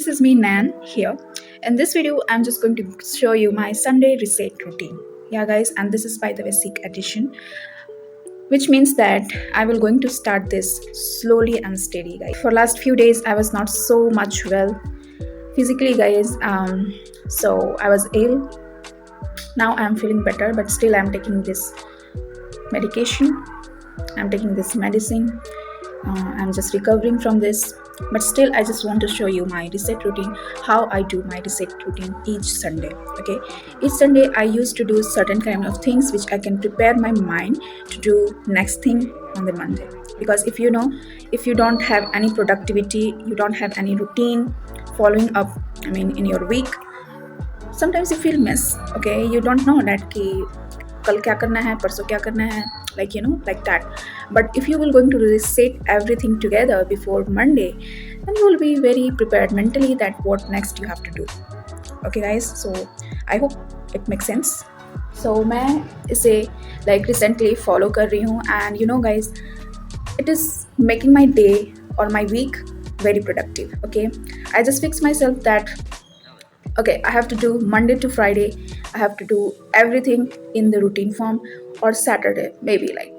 this is me Nan here. In this video, I'm just going to show you my Sunday reset routine. Yeah, guys, and this is by the way sick edition, which means that I will going to start this slowly and steady, guys. For last few days, I was not so much well physically, guys. So I was ill. Now I'm feeling better, but still I'm taking this medication. I'm taking this medicine. I'm just recovering from this, but still I just want to show you my reset routine, how I do my reset routine each Sunday. Okay, each Sunday I used to do certain kind of things which I can prepare my mind to do next thing on the Monday. Because if you don't have any productivity, you don't have any routine following up, in your week, sometimes you feel mess. Okay, you don't know that कि कल क्या करना है, परसों क्या करना है, like that. But if you will going to reset everything together before Monday, then you will be very prepared mentally that what next you have to do. Okay guys, so I hope it makes sense. So मैं इसे like recently follow कर रही हूँ, and guys, it is making my day or my week very productive. Okay, I just fix myself that okay, I have to do Monday to Friday, I have to do everything in the routine form, or Saturday maybe, like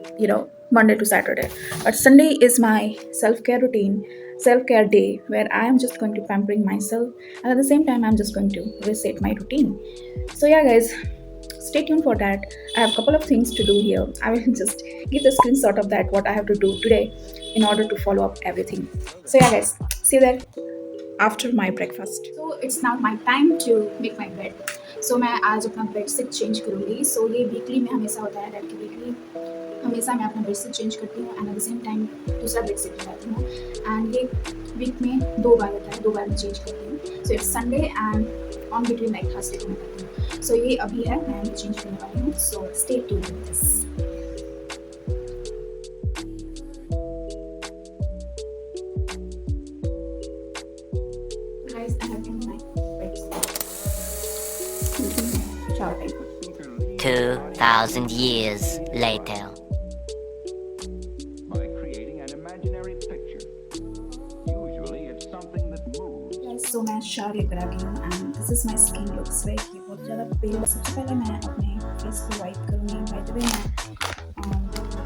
Monday to Saturday. But Sunday is my self-care routine, self-care day, where I am just going to pampering myself, and at the same time I'm just going to reset my routine. So yeah guys, stay tuned for that. I have a couple of things to do here. I will just give the screenshot of that what I have to do today in order to follow up everything. So yeah guys, see you there after my breakfast. So it's now my time to make my bed. So मैं आज अपना bed sheet change करूँगी. So ये weekly में हमेशा होता है कि वीकली हमेशा मैं अपना बेड शीट चेंज करती हूँ, and at the same time दूसरा बेड शीट लगाती हूँ, एंड ये वीक में 2 बार होता है, 2 बार मैं चेंज करती हूँ. So it's Sunday and on between like Thursday को मैं करती हूँ. सो ये अभी है, मैं अभी चेंज करने वाली हूँ. So stay tuned with this. Guys, I have done my bed sheet. 2,000 years later. By creating an imaginary picture. Usually it's something that moves. Guys, so मैं शावर लेकर आ गई हूँ, and this is my skin looks like ये बहुत ज़्यादा पेल. सबसे पहले मैं अपने फेस को वाइप करूँगी. बाय द वे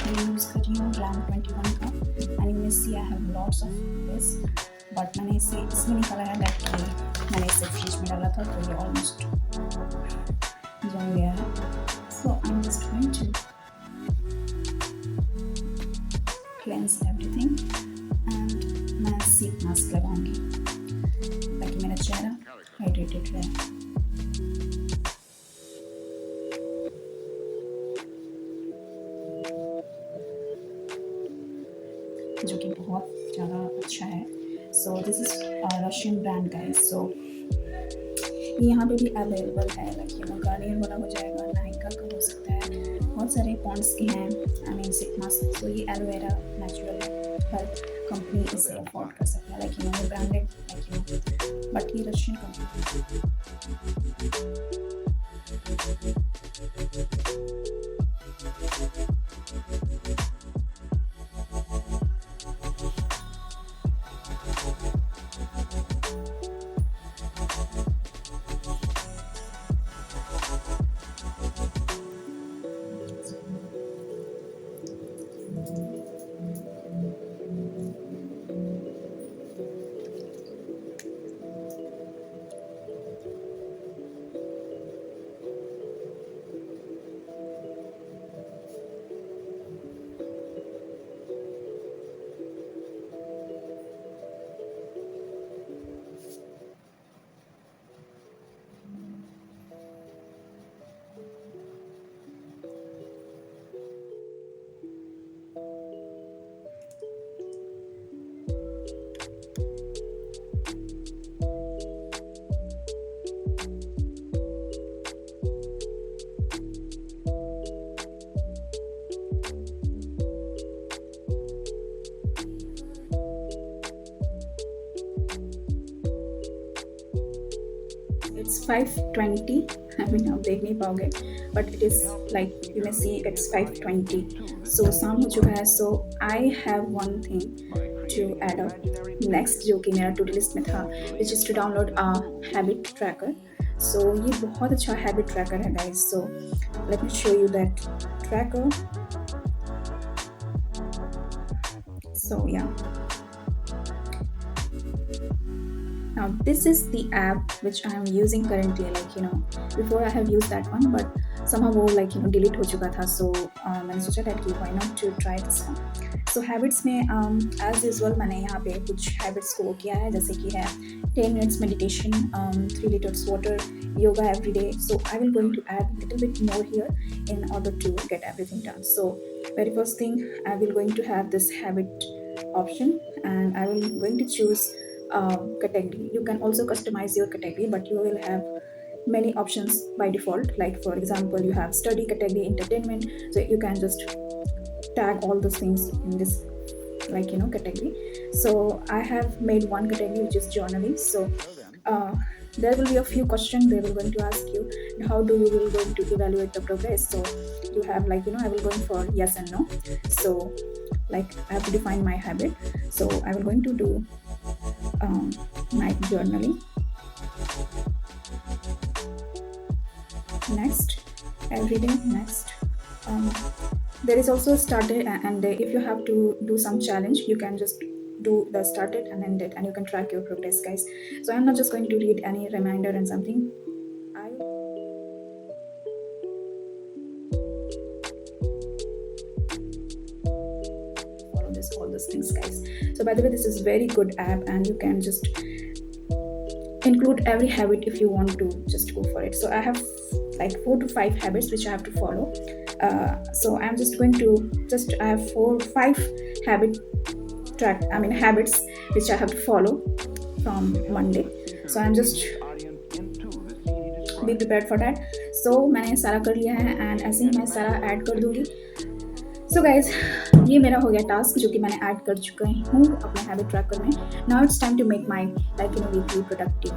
मैं यूज़ कर रही हूँ RAM 21 का, and you may see I have lots of this, but मैंने इसे इसमें निकाला है that मैंने इसे फ्रिज में डाला था, तो ये ऑलमोस्ट जम गया है. So I'm just going to cleanse everything, and मैं सीट मास्क लगाऊंगी ताकि मेरा चेहरा हाइड्रेटेड रहे. जो कि बहुत ज़्यादा अच्छा है. So this is Russian brand guys. So ये यहाँ पे भी अवेलेबल है, लाइक गार्नियर वाला हो जाएगा, नायका का हो सकता है, बहुत सारे पॉन्ड्स के हैं, सिक मास्क. सो ये एलोवेरा नेचुरल हर कंपनी इसे अफोर्ड कर सकता है, लाइक ब्रांडेड, बट ये रशियन कंपनी. It's 5:20. आप देख नहीं पाओगे, but it is like you may see it's 5:20. So शाम हो चुका है. So I have one thing to add up next जो कि मेरा टू डू लिस्ट में था, which is to download a habit tracker. So ये बहुत अच्छा habit tracker है guys. So let me show you that tracker. So yeah, now this is the app which I am using currently. Like before I have used that one, but somehow वो like delete हो चुका था. So मैंने सोचा that कि why not to try this one. So habits में as usual मैंने यहाँ पे कुछ habits को किया है, जैसे कि है 10 minutes meditation, 3 liters water, yoga every day. So I will going to add a little bit more here in order to get everything done. So very first thing, I will going to have this habit option, and I will going to choose category. You can also customize your category, but you will have many options by default. Like for example, you have study category, entertainment, so you can just tag all those things in this category. So I have made one category which is journaling. So there will be a few questions they will going to ask you, how do you will going to evaluate the progress. So you have I will going for yes and no. So I have to define my habit. So I will going to do night journaling. Next, every day. Next, there is also started and ended. If you have to do some challenge, you can just do the started and ended, and you can track your progress, guys. So I'm not just going to read any reminder and something. I follow this all those things, guys. So by the way, this is very good app, and you can just include every habit if you want to just go for it. So I have 4 to 5 habits which I have to follow. So I'm just going to I have 4 5 habits which I have to follow from Monday. So I'm just be prepared for that. So मैंने सारा कर लिया है, and ऐसे ही मैं सारा add कर दूंगी. So guys, ये मेरा हो गया टास्क जो कि मैंने ऐड कर चुका हूँ अपने हैबिट ट्रैकर में. Now it's time to make my weekly productive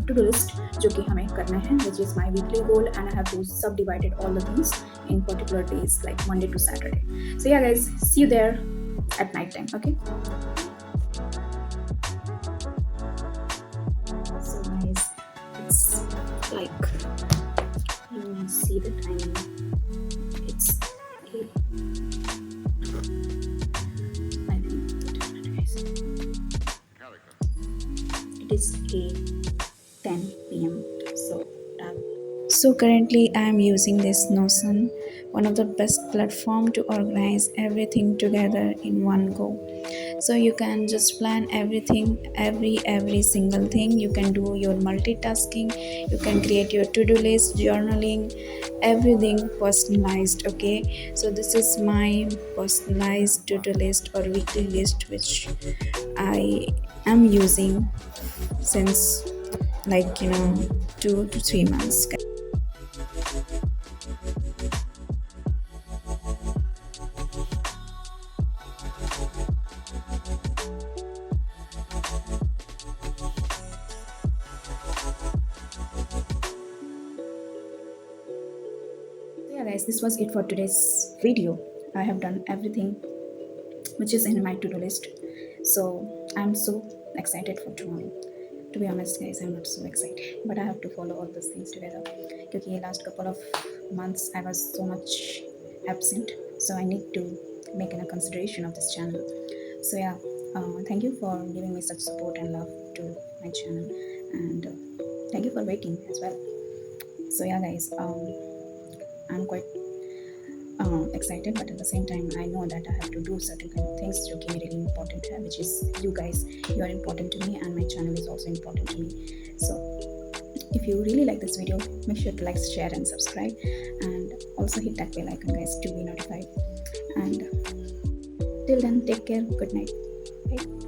to do list जो कि हमें करना है, which is my weekly goal, and I have to subdivided all the things in particular days like Monday to Saturday. So yeah guys, see you there at night time. Okay. So guys, it's let me see the time. It's it is 8:10 p.m. So currently I am using this Notion, one of the best platform to organize everything together in one go. So you can just plan everything, every single thing. You can do your multitasking, you can create your to-do list, journaling, everything personalized. Okay, so this is my personalized to-do list or weekly list which I am using since 2 to 3 months. Yeah guys, this was it for today's video. I have done everything which is in my to-do list. So I'm so excited for tomorrow. To be honest guys, I'm not so excited, but I have to follow all those things together because last couple of months I was so much absent, so I need to make a consideration of this channel. So yeah, thank you for giving me such support and love to my channel, and thank you for waiting as well. So yeah guys, I'm quite excited, but at the same time I know that I have to do certain kind of things which are really important, which is you guys. You are important to me, and my channel is also important to me. So if you really like this video, make sure to like, share and subscribe, and also hit that bell icon guys to be notified. And till then, take care, good night, bye.